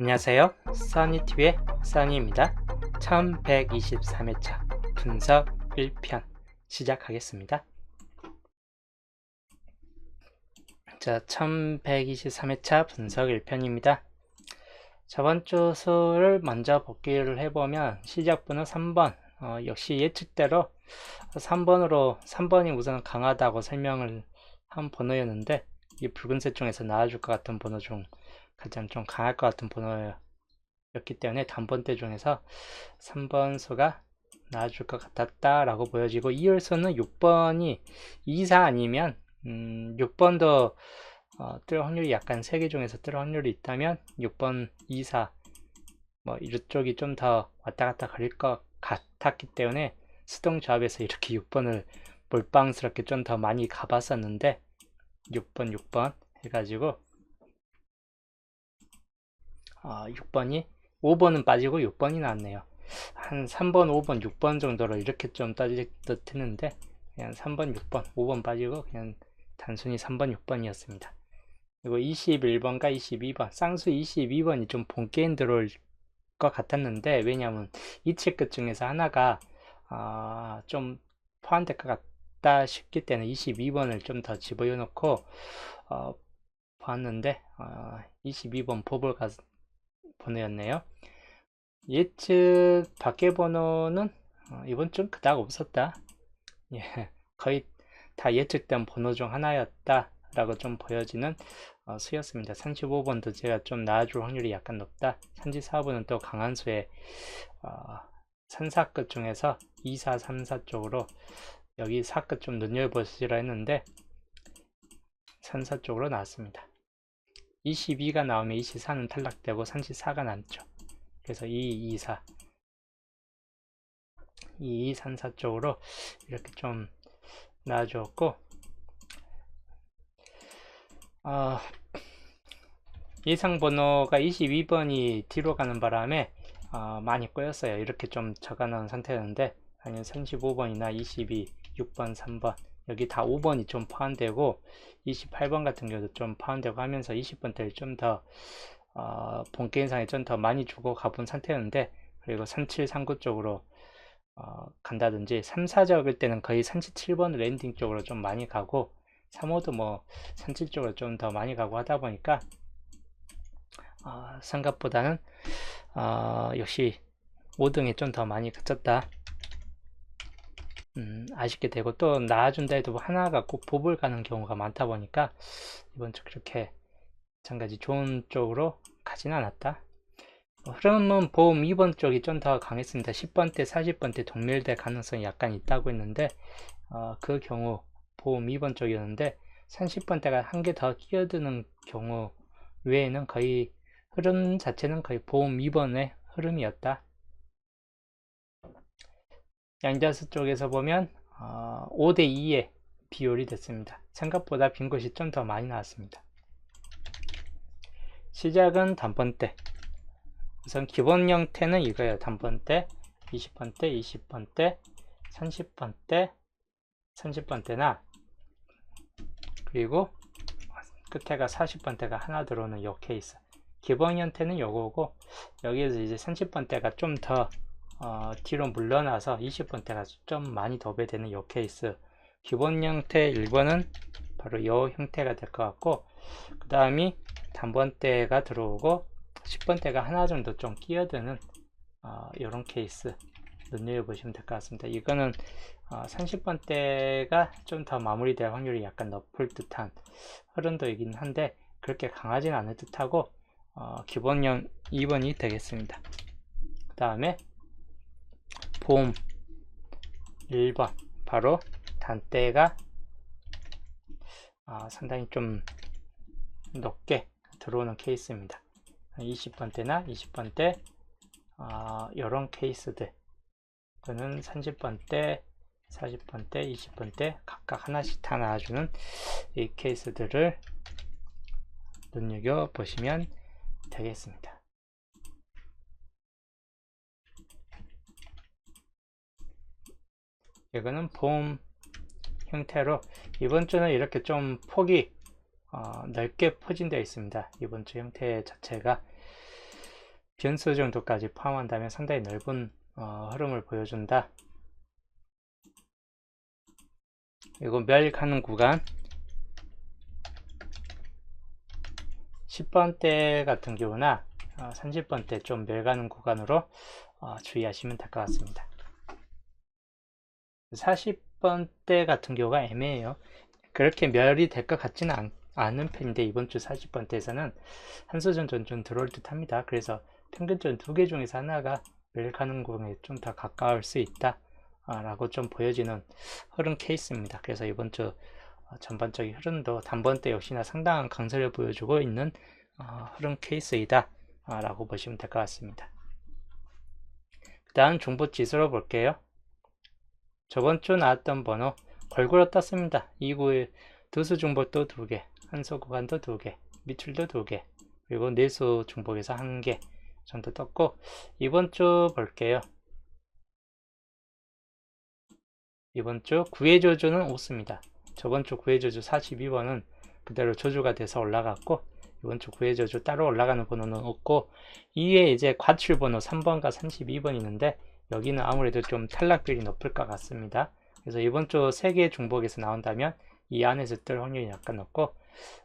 안녕하세요. 써니TV의 써니입니다. 1123회차 분석 1편 시작하겠습니다. 자, 1123회차 분석 1편입니다. 저번 주 수를 먼저 복기를 해보면 시작번호 3번, 역시 예측대로 3번이 우선 강하다고 설명을 한 번호였는데, 이 붉은색 중에서 나와줄 것 같은 번호 중 가장 좀 강할 것 같은 번호였기 때문에 단번대 중에서 3번 수가 나와줄 것 같았다 라고 보여지고, 이열수는 6번이 2사 아니면 6번도 뜰 확률이 약간 3개 중에서 뜰 확률이 있다면 6번, 2사 뭐 이쪽이 좀 더 왔다 갔다 거릴 것 같았기 때문에 수동조합에서 이렇게 6번을 몰빵스럽게 좀 더 많이 가봤었는데, 6번 해가지고 6번이 5번은 빠지고 6번이 나왔네요. 한 3번, 5번, 6번 정도로 이렇게 좀 따질 듯 했는데, 그냥 3번, 6번, 5번 빠지고 그냥 단순히 3번, 6번이었습니다. 그리고 21번과 22번, 쌍수 22번이 좀 본게임 들어올 것 같았는데, 왜냐하면 이칠 것 중에서 하나가 좀 포함될 것 같다 싶기 때문에 22번을 좀 더 집어넣어 놓고 봤는데, 22번 보볼 번호였네요. 예측 밖의 번호는 이번 좀 그닥 없었다. 예, 거의 다 예측된 번호 중 하나였다 라고 좀 보여지는 수였습니다. 35번도 제가 좀 나아줄 확률이 약간 높다. 34번은 또 강한 수의 산사끝 중에서 2, 4, 3, 4 쪽으로, 여기 사끝 좀 눈여겨보시라 했는데 산사 쪽으로 나왔습니다. 22가 나오면 24는 탈락되고 34가 남죠. 그래서 2, 2, 4 2, 3, 4 쪽으로 이렇게 좀 나와주었고, 예상 번호가 22번이 뒤로 가는 바람에 많이 꼬였어요. 이렇게 좀 적어놓은 상태였는데, 아니면 35번이나 22, 6번, 3번 여기 다 5번이 좀 포함되고 28번 같은 경우도 좀 포함되고 하면서 20번대를 좀 더 본게임상에 좀 더 많이 주고 가본 상태였는데, 그리고 37, 39 쪽으로 간다든지, 3, 4 적을 때는 거의 37번 랜딩 쪽으로 좀 많이 가고, 3호도 뭐 37 쪽으로 좀 더 많이 가고 하다 보니까 생각보다는 역시 5등이 좀 더 많이 그쳤다. 아쉽게 되고, 또 나와준다 해도 하나가 꼭 보볼 가는 경우가 많다 보니까 이번 주 그렇게 마찬가지 좋은 쪽으로 가진 않았다. 흐름은 보험 2번 쪽이 좀 더 강했습니다. 10번대, 40번대 동멸될 가능성이 약간 있다고 했는데, 그 경우 보험 2번 쪽이었는데, 30번대가 한 개 더 끼어드는 경우 외에는 거의 흐름 자체는 거의 보험 2번의 흐름이었다. 양자수 쪽에서 보면 5대2의 비율이 됐습니다. 생각보다 빈 곳이 좀 더 많이 나왔습니다. 시작은 단번대. 우선 기본 형태는 이거예요. 단번대, 20번대, 20번대, 30번대, 30번대나, 그리고 끝에가 40번대가 하나 들어오는 요 케이스. 기본 형태는 요거고, 여기에서 이제 30번대가 좀 더 뒤로 물러나서 20번대가 좀 많이 도배되는 요 케이스. 기본 형태 1번은 바로 요 형태가 될 것 같고, 그 다음이 단번대가 들어오고 10번대가 하나 정도 좀 끼어드는 이런 케이스 눈여겨보시면 될 것 같습니다. 이거는 30번대가 좀 더 마무리될 확률이 약간 높을 듯한 흐름도이긴 한데, 그렇게 강하진 않을 듯하고 기본형 2번이 되겠습니다. 그 다음에 보험 1번, 바로 단대가 상당히 좀 높게 들어오는 케이스입니다. 20번대나 20번대 이런 케이스들, 또는 30번대, 40번대, 20번대 각각 하나씩 다 나와주는 이 케이스들을 눈여겨보시면 되겠습니다. 이거는 보험 형태로, 이번 주는 이렇게 좀 폭이 넓게 퍼진되어 있습니다. 이번 주 형태 자체가 변수 정도까지 포함한다면 상당히 넓은 흐름을 보여준다. 그리고 멸가는 구간 10번대 같은 경우나 30번대 좀 멸가는 구간으로 주의하시면 될 것 같습니다. 40번대 같은 경우가 애매해요. 그렇게 멸이 될 것 같지는 않은 편인데 이번 주 40번대에서는 한수전전 좀 들어올 듯 합니다. 그래서 평균점 2개 중에서 하나가 멸가는 구간에 좀 더 가까울 수 있다 라고 좀 보여지는 흐름 케이스입니다. 그래서 이번 주 전반적인 흐름도 단번대 역시나 상당한 강세를 보여주고 있는 흐름 케이스이다 라고 보시면 될 것 같습니다. 그 다음 종보지수로 볼게요. 저번 주 나왔던 번호 골고루 떴습니다. 이구의 두수 중복도 2개, 한수 구간도 2개, 밑줄도 2개, 그리고 내수 중복에서 1개 정도 떴고, 이번 주 볼게요. 이번 주 9회 조주는 없습니다. 저번 주 9회 조주 42번은 그대로 조주가 돼서 올라갔고, 이번 주 9회 조주 따로 올라가는 번호는 없고, 이에 이제 과출 번호 3번과 32번 있는데 여기는 아무래도 좀 탈락률이 높을 것 같습니다. 그래서 이번 주 3개 중복에서 나온다면 이 안에서 뜰 확률이 약간 높고,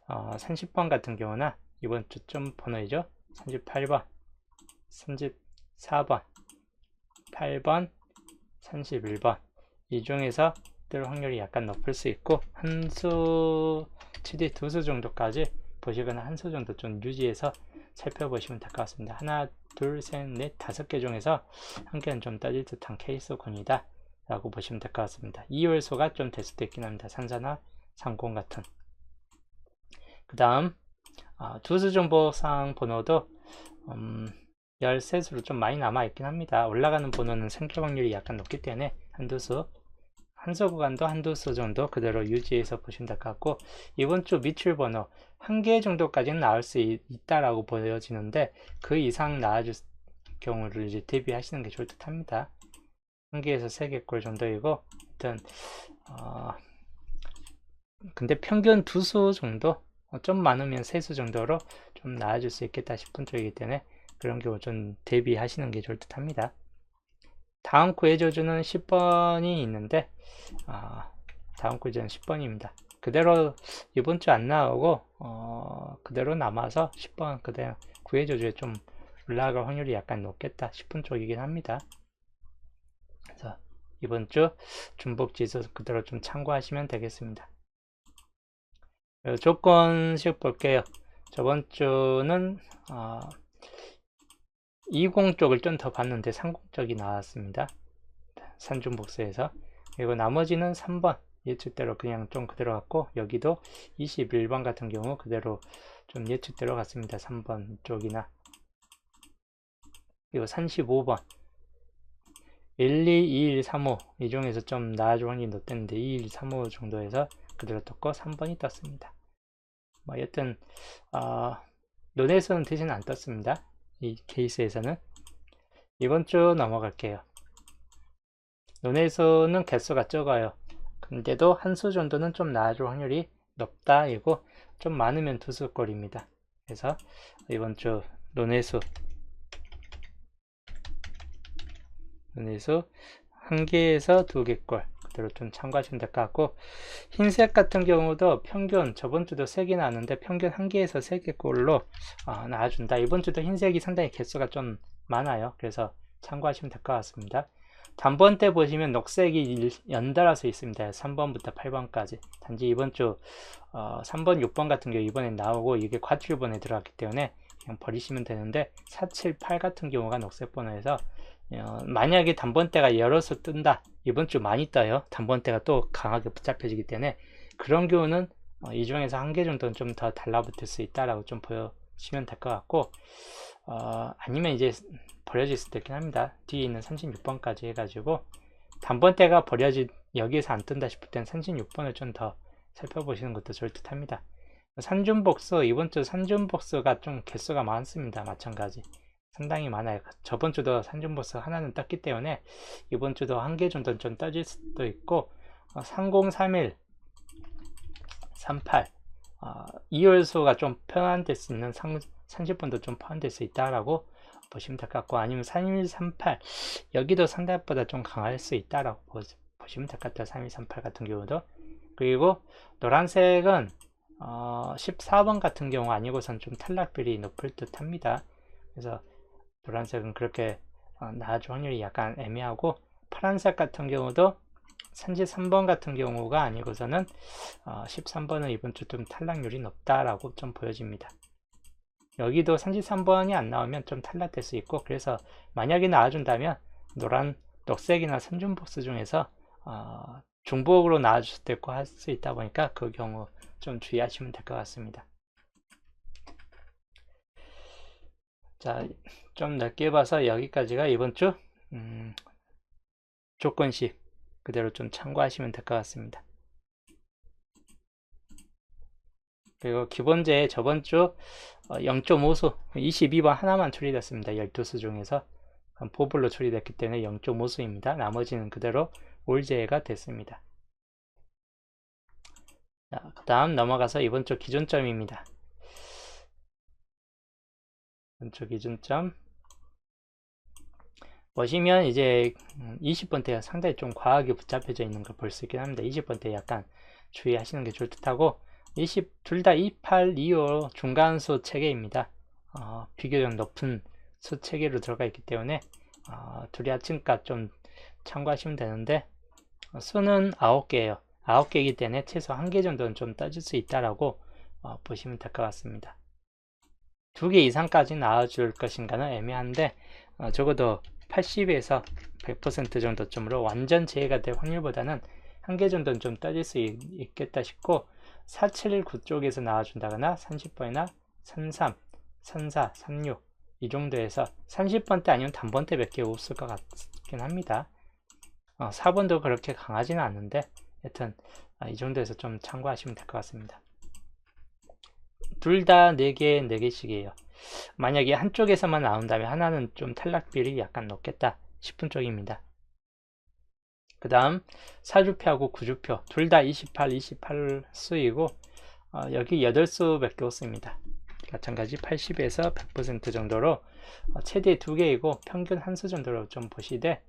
30번 같은 경우는 이번 주 좀 번호이죠. 38번, 34번, 8번, 31번 이 중에서 뜰 확률이 약간 높을 수 있고, 한수 최대 2수 정도까지 보시거나 한 수 정도 좀 유지해서 살펴보시면 될 것 같습니다. 하나, 둘, 셋, 넷, 5개 중에서 한 개는 좀 떠질 듯한 케이스군이다 라고 보시면 될 것 같습니다. 2월수가 좀 될 수도 있긴 합니다. 산사나 상공 같은. 그 다음 두수 정보상 번호도 13수로 좀 많이 남아있긴 합니다. 올라가는 번호는 생길 확률이 약간 높기 때문에 한두수, 한수 구간도 한두수 정도 그대로 유지해서 보시면 될 것 같고, 이번 주 밑줄 번호 1개 정도까지는 나올 수 있다라고 보여지는데 그 이상 나와줄 경우를 이제 대비하시는 게 좋을 듯 합니다. 1개에서 3개꼴 정도이고, 하여튼 근데 평균 2수 정도, 좀 많으면 3수 정도로 좀 나아질 수 있겠다 싶은 쪽이기 때문에 그런 경우 좀 대비하시는 게 좋을 듯 합니다. 다음 구의 조주는 10번이 있는데 다음 구조는 10번입니다. 그대로 이번 주 안 나오고 그대로 남아서 10번 그대로 구의 조주에 좀 올라갈 확률이 약간 높겠다 싶은 쪽이긴 합니다. 그래서 이번 주 중복지수 그대로 좀 참고하시면 되겠습니다. 조건식 볼게요. 저번 주는 20 쪽을 좀 더 봤는데 30 쪽이 나왔습니다. 산중복수에서. 그리고 나머지는 3번 예측대로 그냥 좀 그대로 갔고, 여기도 21번 같은 경우 그대로 좀 예측대로 갔습니다. 3번 쪽이나. 그리고 35번 1, 2, 2, 1, 3, 5 이 중에서 좀 나아질 확률이 높았는데 2, 1, 3, 5 정도에서 그대로 떴고 3번이 떴습니다. 뭐 여튼 논에서는 대신 안 떴습니다. 이 케이스에서는. 이번 주 넘어갈게요. 논에서는 개수가 적어요. 근데도 한 수 정도는 좀 나아질 확률이 높다 이고, 좀 많으면 2수꼴입니다. 그래서 이번 주 논의수 1개에서 2개꼴 그대로 좀 참고하시면 될 것 같고, 흰색 같은 경우도 평균 저번 주도 3개 나왔는데 평균 1개에서 3개꼴로 나와준다. 이번 주도 흰색이 상당히 개수가 좀 많아요. 그래서 참고하시면 될 것 같습니다. 단번 때 보시면 녹색이 연달아서 있습니다. 3번부터 8번까지. 단지 이번 주 3번, 6번 같은 경우 이번엔 나오고 이게 과출번에 들어갔기 때문에 그냥 버리시면 되는데, 4, 7, 8 같은 경우가 녹색 번호에서 만약에 단번대가 열어서 뜬다, 이번 주 많이 떠요. 단번대가 또 강하게 붙잡혀지기 때문에 그런 경우는 이 중에서 1개 정도는 좀 더 달라붙을 수 있다라고 좀 보시면 될 것 같고, 아니면 이제 버려질 수도 있긴 합니다. 뒤에 있는 36번까지 해가지고 단번대가 여기에서 안 뜬다 싶을 땐 36번을 좀 더 살펴보시는 것도 좋을 듯 합니다. 산중복수, 이번 주 산중복수가 좀 개수가 많습니다. 마찬가지 상당히 많아요. 저번 주도 산중복수 하나는 떴기 때문에 이번 주도 1개 정도는 좀 떠질 수도 있고, 3031, 38 2월수가 좀 포함될 수 있는 30번도 좀 포함될 수 있다라고 보시면 될 것 같고, 아니면 3138 여기도 상대보다 좀 강할 수 있다라고 보시면 될 것 같아요. 3138 같은 경우도. 그리고 노란색은 14번 같은 경우 아니고선 좀 탈락률이 높을 듯 합니다. 그래서 노란색은 그렇게 나아질 확률이 약간 애매하고, 파란색 같은 경우도 33번 같은 경우가 아니고서는 13번은 이번 주 좀 탈락률이 높다라고 좀 보여집니다. 여기도 33번이 안 나오면 좀 탈락될 수 있고, 그래서 만약에 나와준다면 녹색이나 선준복수 중에서 중복으로 나와줄 수도 있고 할 수 있다 보니까 그 경우 좀 주의하시면 될 것 같습니다. 자, 좀 넓게 봐서 여기까지가 이번 주 조건식 그대로 좀 참고하시면 될 것 같습니다. 그리고 기본제에 저번 주 0.5수 22번 하나만 처리됐습니다. 12수 중에서 보블로 처리됐기 때문에 0.5수입니다. 나머지는 그대로 올제가 됐습니다. 그 다음 넘어가서 이번 주 기준점입니다. 이번 주 기준점 보시면 이제 20번대가 상당히 좀 과하게 붙잡혀져 있는 걸 볼 수 있긴 합니다. 20번대 약간 주의하시는 게 좋을 듯하고, 둘 다 28, 25 중간수 체계입니다. 비교적 높은 수 체계로 들어가 있기 때문에 둘이 합친값 좀 참고하시면 되는데, 수는 9개예요. 9개이기 때문에 최소 1개 정도는 좀 떠질 수 있다라고 보시면 될 것 같습니다. 2개 이상까지 나와줄 것인가는 애매한데, 적어도 80에서 100% 정도쯤으로 완전 제외가 될 확률보다는 1개 정도는 좀 떠질 수 있겠다 싶고, 479 쪽에서 나와준다거나 30번이나 33, 34, 36 이 정도에서 30번대 아니면 단번대 몇 개 없을 것 같긴 합니다. 4번도 그렇게 강하지는 않은데 여튼 이 정도에서 좀 참고하시면 될 것 같습니다. 둘 다 4개, 4개씩이에요. 만약에 한쪽에서만 나온다면 하나는 좀 탈락률이 약간 높겠다 싶은 쪽입니다. 그 다음 4주표하고 9주표 둘 다 28, 28 수이고, 여기 8수 밖에 없습니다. 마찬가지 80에서 100% 정도로 최대 2개이고 평균 1수 정도로 좀 보시되,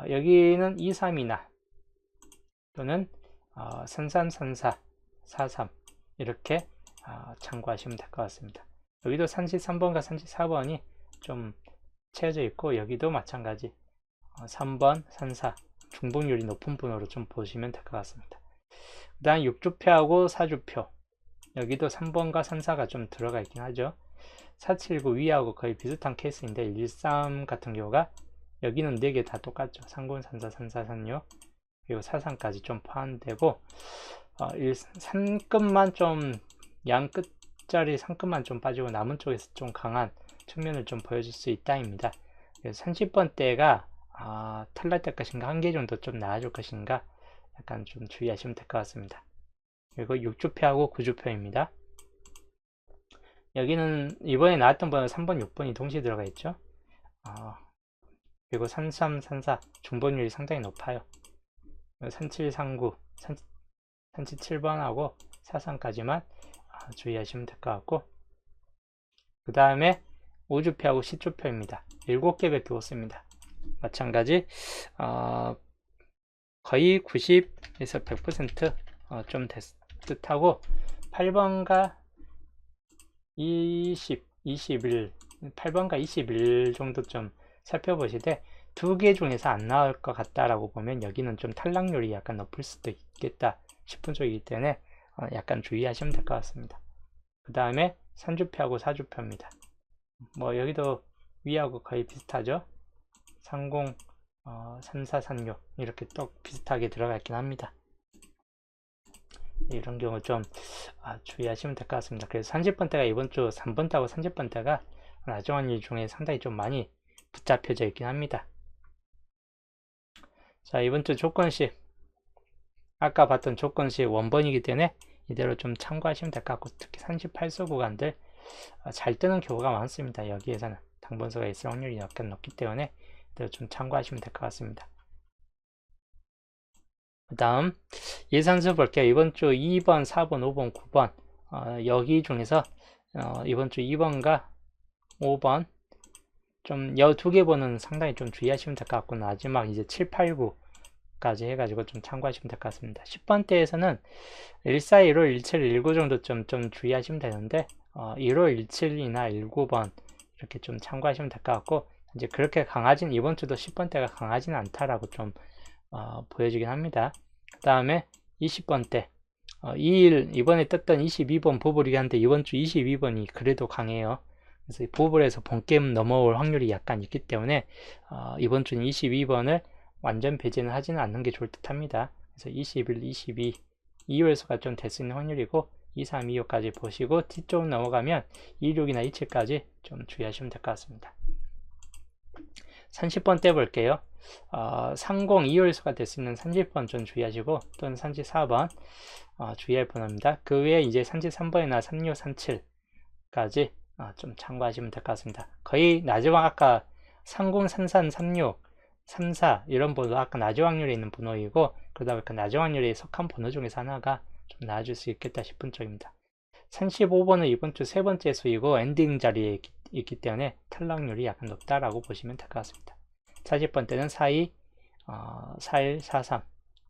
여기는 2, 3이나 또는 33, 34, 43 이렇게 참고하시면 될 것 같습니다. 여기도 33번과 34번이 좀 채워져 있고, 여기도 마찬가지 3번, 34 중복률이 높은 분으로 좀 보시면 될 것 같습니다. 그 다음 6주표하고 4주표 여기도 3번과 34가 좀 들어가 있긴 하죠. 479 위하고 거의 비슷한 케이스인데 13 같은 경우가 여기는 4개 다 똑같죠. 30, 34, 34, 36 그리고 43까지 좀 포함되고, 상급만 좀 양 끝자리 상급만 좀 빠지고 남은 쪽에서 좀 강한 측면을 좀 보여줄 수 있다입니다. 그래서 30번대가 탈락될 것인가, 1개 정도 좀 나아질 것인가 약간 좀 주의하시면 될 것 같습니다. 그리고 6주표하고 9주표입니다. 여기는 이번에 나왔던 번호 3번, 6번이 동시에 들어가 있죠. 그리고 33, 34 중복률이 상당히 높아요. 37, 39, 37번하고 43까지만 주의하시면 될 것 같고, 그 다음에 5주표하고 10주표입니다. 7개밖에 없습니다. 마찬가지 거의 90에서 100% 좀 듯하고, 8번과 20, 21 8번과 21 정도 좀 살펴보시되 2개 중에서 안 나올 것 같다라고 보면 여기는 좀 탈락률이 약간 높을 수도 있겠다 싶은 쪽이기 때문에 약간 주의하시면 될 것 같습니다. 그 다음에 3주표하고 4주표입니다. 뭐 여기도 위하고 거의 비슷하죠. 30, 34, 36 이렇게 또 비슷하게 들어가 있긴 합니다. 이런 경우 좀 주의하시면 될 것 같습니다. 그래서 30번대가 이번 주 3번대하고 30번대가 나중한 일 중에 상당히 좀 많이 붙잡혀져 있긴 합니다. 자, 이번 주 조건식 아까 봤던 조건식 원본이기 때문에 이대로 좀 참고하시면 될 것 같고, 특히 38수 구간들 잘 뜨는 경우가 많습니다. 여기에서는 당번수가 있을 확률이 약간 높기 때문에 이대로 좀 참고하시면 될 것 같습니다. 그 다음 예산수 볼게요. 이번 주 2번, 4번, 5번, 9번 여기 중에서 이번 주 2번과 5번 좀 여 두 개 번은 상당히 좀 주의하시면 될 것 같고, 마지막 이제 7, 8, 9까지 해가지고 좀 참고하시면 될 것 같습니다. 10번대에서는 14, 15, 17, 19 정도 좀 주의하시면 되는데 15, 17이나 19번 이렇게 좀 참고하시면 될 것 같고, 이제 그렇게 강하진, 이번 주도 10번대가 강하지는 않다라고 좀 보여지긴 합니다. 그 다음에 20번대 2일 이번에 떴던 22번 보블이긴 한데 이번 주 22번이 그래도 강해요. 그래서 보블에서 본게임 넘어올 확률이 약간 있기 때문에 이번 주는 22번을 완전 배제는 하지는 않는 게 좋을 듯 합니다. 그래서 21, 22, 2월수가 좀 될 수 있는 확률이고 2, 3, 2, 5까지 보시고 뒤쪽 넘어가면 26이나 27까지 좀 주의하시면 될 것 같습니다. 30번 때 볼게요. 30, 2월수가 될 수 있는 30번 좀 주의하시고, 또는 34번 주의할 번호입니다. 그 외에 이제 33번이나 36, 37까지 좀 참고하시면 될 것 같습니다. 거의 낮은 아까 30, 33, 36, 34 이런 번호 아까 낮은 확률에 있는 번호이고, 그러다 보니까 낮은 확률에 속한 번호 중에서 하나가 좀 나아질 수 있겠다 싶은 쪽입니다. 35번은 이번 주 세 번째 수이고 엔딩 자리에 있기 때문에 탈락률이 약간 높다라고 보시면 될 것 같습니다. 40번 때는 42, 41, 43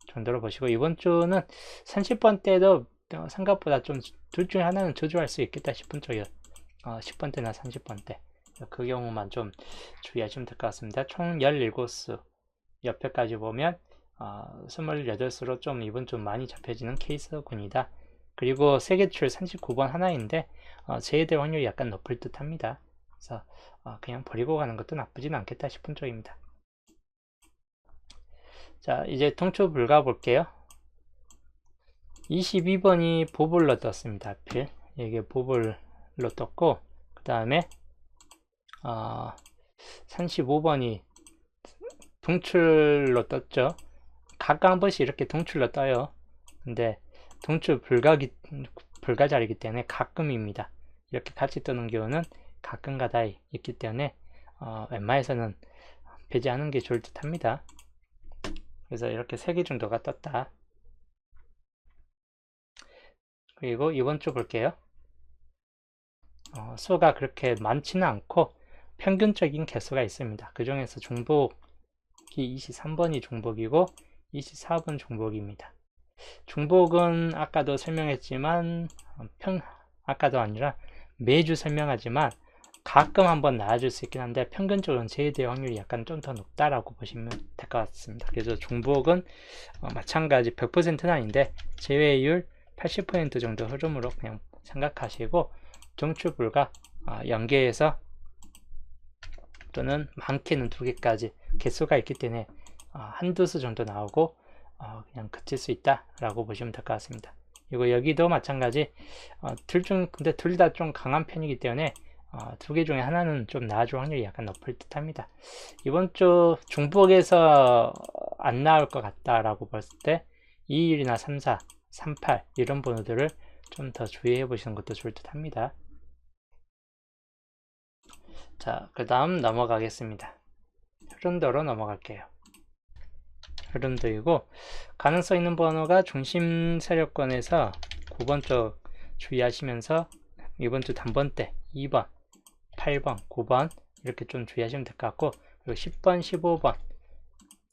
정도로 보시고, 이번 주는 30번 때도 생각보다 좀 둘 중에 하나는 저주할 수 있겠다 싶은 쪽이에요. 10번 때나 30번 때. 그 경우만 좀 주의하시면 될 것 같습니다. 총 17수 옆에까지 보면 28수로 좀 이번 주 많이 잡혀지는 케이스군이다. 그리고 세계출 39번 하나인데 제외될 확률이 약간 높을 듯 합니다. 그래서 그냥 버리고 가는 것도 나쁘진 않겠다 싶은 쪽입니다. 자, 이제 통추 불가 볼게요. 22번이 보블로 떴습니다. 하필 이게 보블로 떴고, 그 다음에 35번이 동출로 떴죠. 각각 한 번씩 이렇게 동출로 떠요. 근데 동출 불가자리이기 때문에 가끔입니다. 이렇게 같이 뜨는 경우는 가끔가다 있기 때문에 웬만해서는 배제하는 게 좋을 듯 합니다. 그래서 이렇게 3개 정도가 떴다. 그리고 이번 주 볼게요. 수가 그렇게 많지는 않고 평균적인 개수가 있습니다. 그 중에서 중복이 23번이 중복이고 24번 중복입니다. 중복은 아까도 설명했지만 아까도 아니라 매주 설명하지만 가끔 한번 나와줄 수 있긴 한데 평균적으로는 제외될 확률이 약간 좀 더 높다라고 보시면 될 것 같습니다. 그래서 중복은 마찬가지 100%는 아닌데 제외율 80% 정도 흐름으로 그냥 생각하시고, 정출 불가 연계해서 또는 많게는 2개까지 개수가 있기 때문에 한두 수 정도 나오고 그냥 그칠 수 있다 라고 보시면 될 것 같습니다. 그리고 여기도 마찬가지 근데 둘 다 좀 강한 편이기 때문에 2개 중에 하나는 좀 나아질 확률이 약간 높을 듯 합니다. 이번 주 중복에서 안 나올 것 같다 라고 봤을 때 21이나 34, 38 이런 번호들을 좀 더 주의해 보시는 것도 좋을 듯 합니다. 자, 그 다음 넘어가겠습니다. 흐름도로 넘어갈게요. 흐름도이고 가능성 있는 번호가 중심 세력권에서 9번 쪽 주의하시면서 이번 주 단번대 2번, 8번, 9번 이렇게 좀 주의하시면 될 것 같고, 그리고 10번, 15번,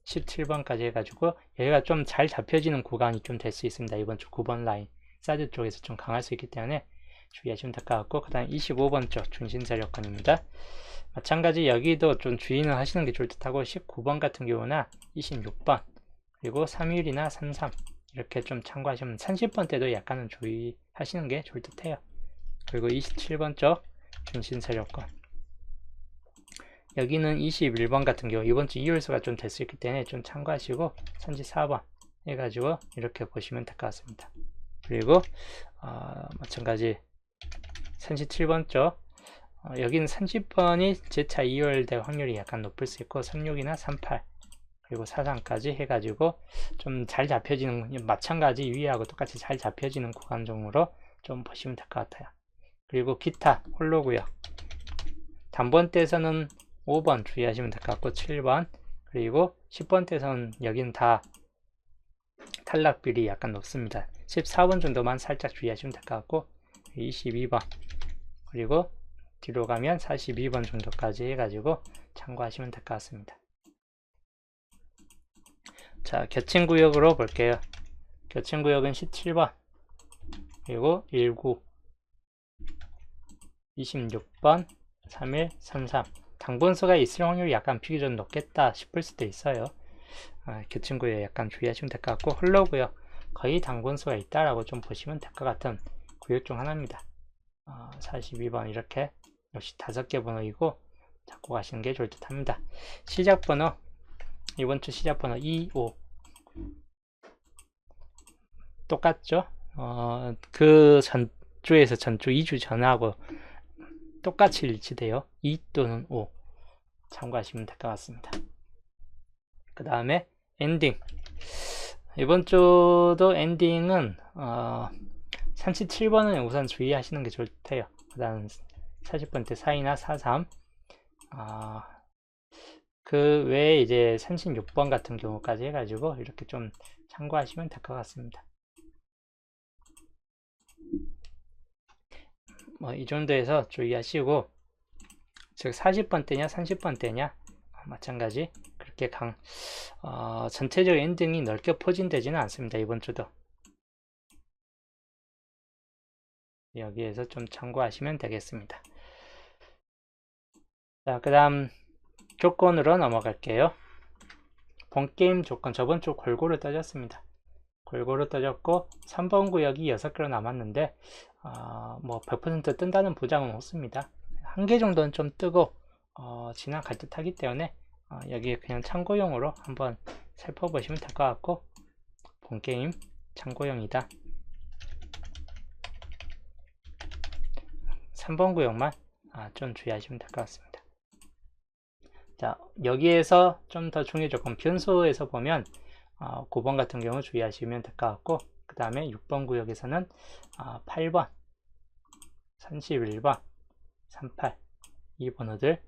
17번까지 해가지고 여기가 좀 잘 잡혀지는 구간이 좀 될 수 있습니다. 이번 주 9번 라인 사이드 쪽에서 좀 강할 수 있기 때문에 주의하시면 될 것 같고, 그 다음 25번 쪽 중심 세력권입니다. 마찬가지 여기도 좀 주의는 하시는 게 좋을 듯 하고, 19번 같은 경우나 26번 그리고 31이나 33 이렇게 좀 참고하시면 30번 때도 약간은 주의하시는 게 좋을 듯 해요. 그리고 27번 쪽 중심 세력권, 여기는 21번 같은 경우 이번 주 2월수가 좀 될 수 있기 때문에 좀 참고하시고 34번 해가지고 이렇게 보시면 될 것 같습니다. 그리고 마찬가지 37번 쪽 여기는 30번이 재차 2월 될 확률이 약간 높을 수 있고 36이나 38 그리고 43까지 해가지고 좀 잘 잡혀지는, 마찬가지 위하고 똑같이 잘 잡혀지는 구간 정도로 좀 보시면 될 것 같아요. 그리고 기타 홀로고요. 단번대에서는 5번 주의하시면 될 것 같고 7번 그리고 10번 대에서는 여기는 다 탈락비율이 약간 높습니다. 14번 정도만 살짝 주의하시면 될 것 같고 22번 그리고 뒤로 가면 42번 정도까지 해가지고 참고하시면 될 것 같습니다. 자, 겨친구역으로 볼게요. 겨친구역은 17번, 그리고 19, 26번, 31, 33. 당분수가 있을 확률이 약간 비교적 높겠다 싶을 수도 있어요. 교친구역 약간 주의하시면 될 것 같고, 홀로구역 거의 당분수가 있다라고 좀 보시면 될 것 같은 구역 중 하나입니다. 42번 이렇게 역시 5개 번호이고 잡고 가시는 게 좋을 듯 합니다. 시작 번호, 이번 주 시작 번호 2, 5 똑같죠? 그 전주에서 전주 2주 전하고 똑같이 일치돼요. 2 또는 5 참고하시면 될 것 같습니다. 그 다음에 엔딩, 이번 주도 엔딩은 37번은 우선 주의하시는 게 좋대요. 그 다음 40번대 4이나 43, 그 외에 이제 36번 같은 경우까지 해가지고 이렇게 좀 참고하시면 될 것 같습니다. 이 정도에서 주의하시고, 즉 40번대냐 30번대냐 마찬가지 그렇게 전체적 엔딩이 넓게 포진되지는 않습니다. 이번 주도 여기에서 좀 참고하시면 되겠습니다. 자, 그 다음 조건으로 넘어갈게요. 본게임 조건, 저번 주 골고루 따졌습니다. 골고루 따졌고 3번 구역이 6개로 남았는데 뭐 100% 뜬다는 보장은 없습니다. 한 개 정도는 좀 뜨고 지나갈 듯 하기 때문에 여기 그냥 참고용으로 한번 살펴보시면 될 것 같고, 본게임 참고용이다. 3번 구역만 좀 주의하시면 될 것 같습니다. 자, 여기에서 좀 더 중요 조건, 변수에서 보면 9번 같은 경우 주의하시면 될 것 같고, 그 다음에 6번 구역에서는 8번, 31번, 38, 이 번호들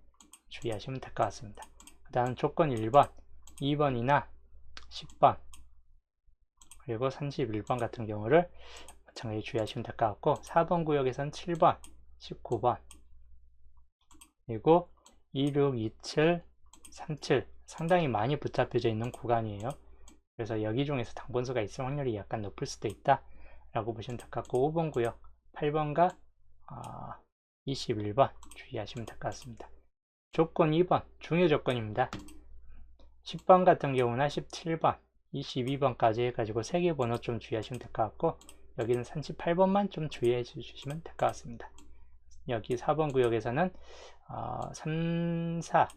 주의하시면 될 것 같습니다. 그 다음 조건 1번, 2번이나 10번, 그리고 31번 같은 경우를 마찬가지 주의하시면 될 것 같고, 4번 구역에서는 7번, 19번, 그리고 26, 27, 37 상당히 많이 붙잡혀져 있는 구간이에요. 그래서 여기 중에서 당번수가 있을 확률이 약간 높을 수도 있다 라고 보시면 될 것 같고, 5번 구역 8번과 21번 주의하시면 될 것 같습니다. 조건 2번 중요 조건입니다. 10번 같은 경우나 17번, 22번까지 해가지고 3개 번호 좀 주의하시면 될 것 같고, 여기는 38번만 좀 주의해 주시면 될 것 같습니다. 여기 4번 구역에서는 3, 4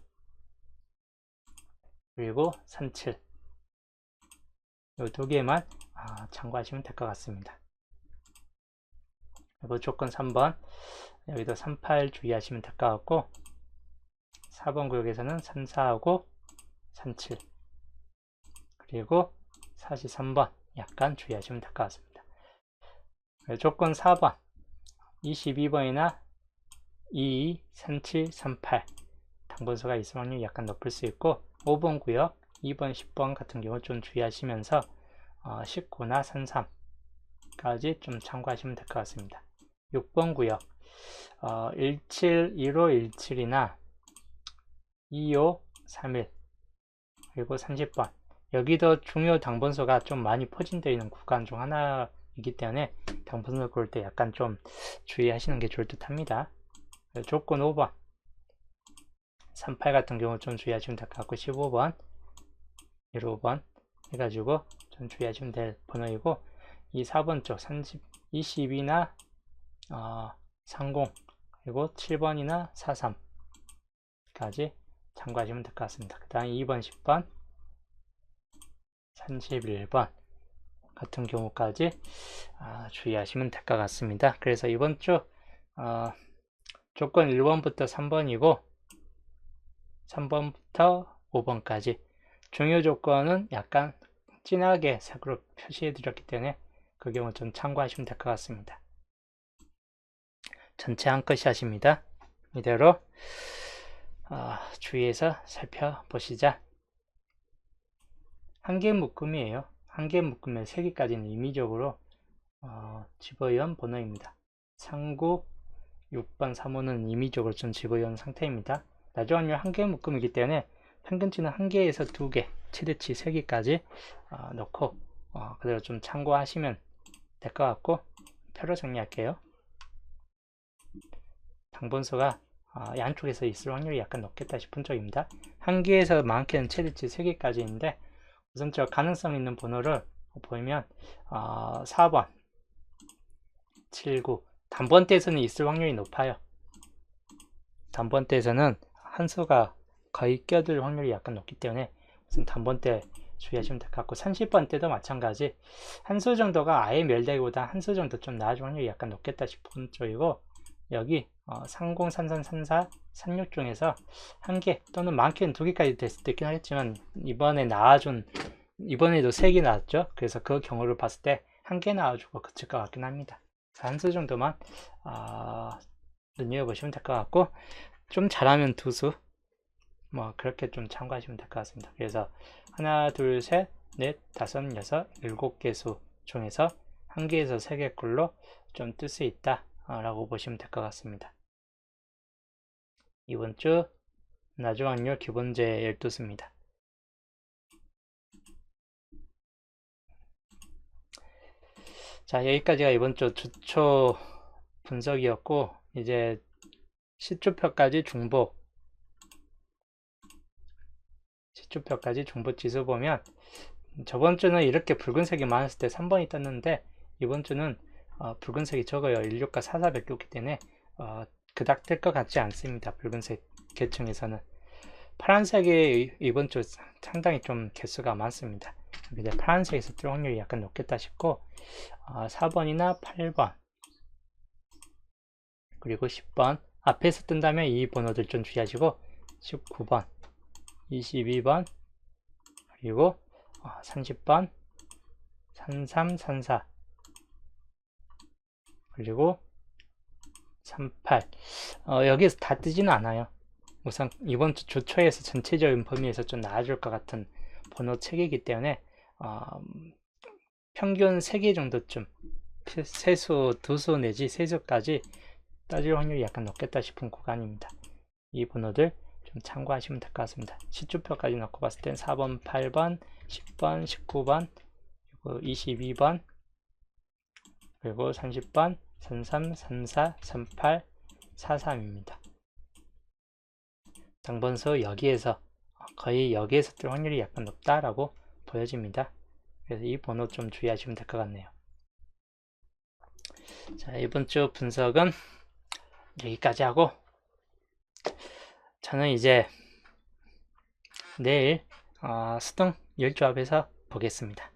그리고 3, 7 이 두 개만 참고하시면 될 것 같습니다. 그리고 조건 3번 여기도 38 주의하시면 될 것 같고, 4번 구역에서는 3, 4하고 3, 7 그리고 43번 약간 주의하시면 될 것 같습니다. 조건 4번 22번이나 22, 37, 38 당번수가 있을 확률이 약간 높을 수 있고, 5번 구역 2번, 10번 같은 경우 좀 주의하시면서 19나 33까지 좀 참고하시면 될 것 같습니다. 6번 구역 17, 15, 17이나 25, 31 그리고 30번, 여기도 중요 당번수가 좀 많이 포진되어 있는 구간 중 하나이기 때문에 당번수 고를 때 약간 좀 주의하시는 게 좋을 듯 합니다. 조건 5번 38 같은 경우 좀 주의하시면 될 것 같고, 15번 15번 해가지고 좀 주의하시면 될 번호이고, 이 4번 쪽 30, 22나 30 그리고 7번이나 43까지 참고하시면 될 것 같습니다. 그 다음 2번 10번 31번 같은 경우까지 주의하시면 될 것 같습니다. 그래서 이번 주 조건 1번부터 3번이고 3번부터 5번까지 중요 조건은 약간 진하게 색으로 표시해 드렸기 때문에 그 경우 좀 참고하시면 될 것 같습니다. 전체 한컷샷입니다. 이대로 주의해서 살펴보시자. 한 개 묶음이에요. 한 개 묶음에 3개까지는 임의적으로 집어연 번호입니다. 39, 6번, 3호는 임의적으로 좀 집어넣은 상태입니다. 나주 확률 1개 묶음이기 때문에 평균치는 1개에서 2개, 최대치 3개까지 넣고 그대로 좀 참고하시면 될 것 같고, 표로 정리할게요. 당분수가 양쪽에서 있을 확률이 약간 높겠다 싶은 쪽입니다. 1개에서 많게는 최대치 3개까지 있는데, 우선적 가능성 있는 번호를 보이면 4번, 7, 9 단번대에서는 있을 확률이 높아요. 단번대에서는 한수가 거의 껴들 확률이 약간 높기 때문에 우선 단번대 주의하시면 될 것 같고, 30번대도 마찬가지 한수 정도가 아예 멸되기보다 한수 정도 좀 나아질 확률이 약간 높겠다 싶은 쪽이고, 여기 30, 33, 34, 36 중에서 1개 또는 많게는 2개까지 됐을 때 있긴 하겠지만, 이번에도 3개 나왔죠. 그래서 그 경우를 봤을 때 1개 나와주고 그칠 것 같긴 합니다. 한수 정도만 눈여겨보시면 될 것 같고, 좀 잘하면 2수 뭐 그렇게 좀 참고하시면 될 것 같습니다. 그래서 하나, 둘, 셋, 넷, 다섯, 여섯, 7개 수 중에서 1개에서 3개꼴로 좀 뜰 수 있다 라고 보시면 될 것 같습니다. 이번 주 나주 확률 기본제 12수입니다. 자, 여기까지가 이번 주 주초 분석이었고, 이제 시초표까지 중복 지수 보면, 저번 주는 이렇게 붉은색이 많았을 때 3번이 떴는데, 이번 주는 붉은색이 적어요. 16과 44몇 개 없기 때문에 그닥 뜰 것 같지 않습니다. 붉은색 계층에서는. 파란색이 이번 주 상당히 좀 개수가 많습니다. 근데 파란색에서 뜰 확률이 약간 높겠다 싶고, 4번이나 8번 그리고 10번 앞에서 뜬다면 이 번호들 좀 주의하시고, 19번, 22번 그리고 30번, 33, 34 그리고 38 여기에서 다 뜨지는 않아요. 우선 이번 주 주초에서 전체적인 범위에서 좀 나아질 것 같은 번호 체계이기 때문에 평균 3개 정도쯤, 세수, 2수 내지 3수까지 따질 확률이 약간 높겠다 싶은 구간입니다. 이 번호들 좀 참고하시면 될 것 같습니다. 시초표까지 넣고 봤을 땐 4번, 8번, 10번, 19번, 그리고 22번, 그리고 30번, 33, 34, 38, 43입니다. 당번수 여기에서 거의 여기에서 뜰 확률이 약간 높다라고 보여집니다. 그래서 이 번호 좀 주의하시면 될 것 같네요. 자, 이번 주 분석은 여기까지 하고, 저는 이제 내일 수동 10조합에서 보겠습니다.